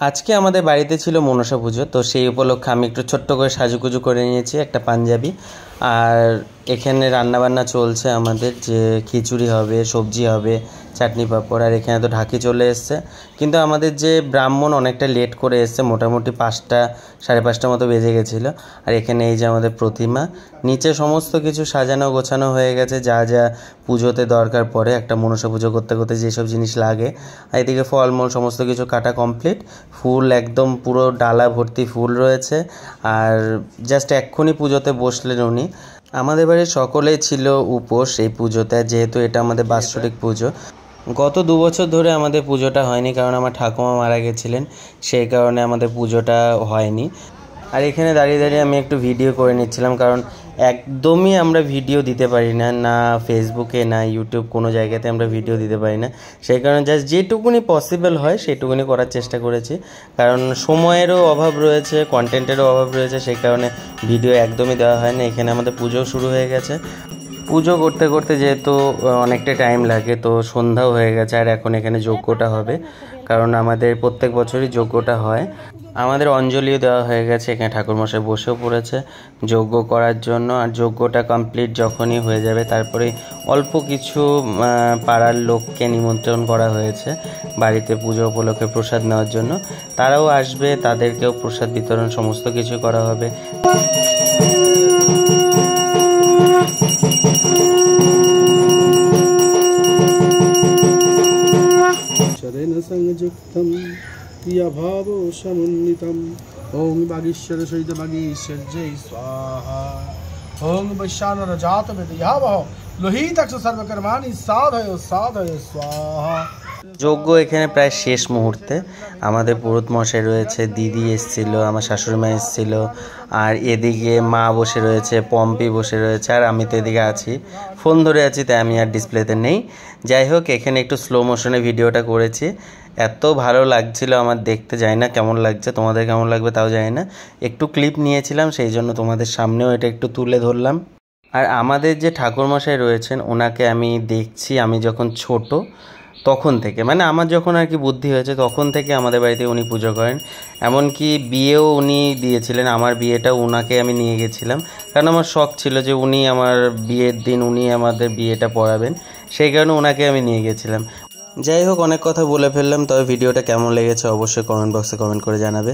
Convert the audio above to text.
আজকে আমাদের বাড়িতে ছিল মনসা পুজো, তো সেই উপলক্ষে আমি একটু ছোট্ট করে সাজুগুজু করে নিয়েছি একটা পাঞ্জাবি। আর এখানে রান্নাবান্না চলছে আমাদের, যে খিচুড়ি হবে, সবজি হবে, চাটনি পাঁপড়। আর এখানে তো ঢাকি চলে এসছে, কিন্তু আমাদের যে ব্রাহ্মণ অনেকটা লেট করে এসছে, মোটামুটি 5টা 5:30 মতো বেজে গেছিলো। আর এখানে এই যে আমাদের প্রতিমা, নিচে সমস্ত কিছু সাজানো গোছানো হয়ে গেছে, যা যা পুজোতে দরকার পড়ে একটা মনসা পুজো করতে করতে যেসব জিনিস লাগে। আর এদিকে ফলমূল সমস্ত কিছু কাটা কমপ্লিট, ফুল একদম পুরো ডালা ভর্তি ফুল রয়েছে। আর জাস্ট এক্ষুনি পুজোতে বসলেন উনি। আমাদের বাড়ির সকলেই ছিল উপোস এই পুজোতে, যেহেতু এটা আমাদের বাৎসরিক পুজো। গত 2 বছর ধরে আমাদের পুজোটা হয়নি, কারণ আমার ঠাকুমা মারা গেছিলেন, সেই কারণে আমাদের পুজোটা হয়নি। আর এখানে দাঁড়িয়ে দাঁড়িয়ে আমি একটু ভিডিও করে নিচ্ছিলাম, কারণ একদমই আমরা ভিডিও দিতে পারি না, না ফেসবুকে না ইউটিউব, কোনো জায়গাতে আমরা ভিডিও দিতে পারি না। সেই কারণে জাস্ট যেটুকুনি পসিবল হয় সেটুকুনি করার চেষ্টা করেছি, কারণ সময়েরও অভাব রয়েছে, কন্টেন্টেরও অভাব রয়েছে, সেই কারণে ভিডিও একদমই দেওয়া হয় না। এখানে আমাদের পুজোও শুরু হয়ে গেছে। পুজো করতে করতে যেহেতু অনেকটা টাইম লাগে, তো সন্ধ্যাও হয়ে গেছে। আর এখন এখানে যজ্ঞটা হবে, কারণ আমাদের প্রত্যেক বছরই যজ্ঞটা হয়। আমাদের অঞ্জলিও দেওয়া হয়ে গেছে, এখানে ঠাকুরমশাই বসেও পড়েছে যজ্ঞ করার জন্য। আর যজ্ঞটা কমপ্লিট যখনই হয়ে যাবে, তারপরে অল্প কিছু পাড়ার লোককে নিমন্ত্রণ করা হয়েছে বাড়িতে পুজো উপলক্ষে প্রসাদ নেওয়ার জন্য। তারাও আসবে, তাদেরকেও প্রসাদ বিতরণ সমস্ত কিছু করা হবে। संयुक्तं क्रियाभावो समुन्नितं ओं वागीश्वर सहित वागीश्वर्यै स्वाहा ओं वैश्वानर जात विद्यावह लोहितक्ष सर्वकर्माणि साधय साधय स्वाहा। যজ্ঞ এখানে প্রায় শেষ মুহূর্তে। আমাদের পুরোহিত মশাই রয়েছে, দিদি এসেছিল, আমার শাশুড়ি মা এসেছিল, আর এদিকে মা বসে রয়েছে, পম্পি বসে রয়েছে, আর আমি তো এদিকে আছি, ফোন ধরে আছি, তাই আমি আর ডিসপ্লেতে নেই। যাই হোক, এখানে একটু স্লো মোশনে ভিডিওটা করেছি, এত ভালো লাগছিল আমার দেখতে। জানি না কেমন লাগছে, তোমাদের কেমন লাগবে তাও জানি না। একটু ক্লিপ নিয়েছিলাম, সেই জন্য তোমাদের সামনেও এটা একটু তুলে ধরলাম। আর আমাদের যে ঠাকুরমশাই রয়েছেন, ওনাকে আমি দেখছি আমি যখন ছোট তখন থেকে, মানে আমার যখন আর কি বুদ্ধি হয়েছে তখন থেকে আমাদের বাড়িতে উনি পুজো করেন। এমনকি বিয়েও উনি দিয়েছিলেন, আমার বিয়েটাও ওনাকে আমি নিয়ে গেছিলাম, কারণ আমার শখ ছিল যে উনি আমার বিয়ের দিন উনি আমাদের বিয়েটা পড়াবেন, সেই কারণে ওনাকে আমি নিয়ে গেছিলাম। যাই হোক, অনেক কথা বলে ফেললাম, তবে ভিডিওটা কেমন লেগেছে অবশ্যই কমেন্ট বক্সে কমেন্ট করে জানাবে।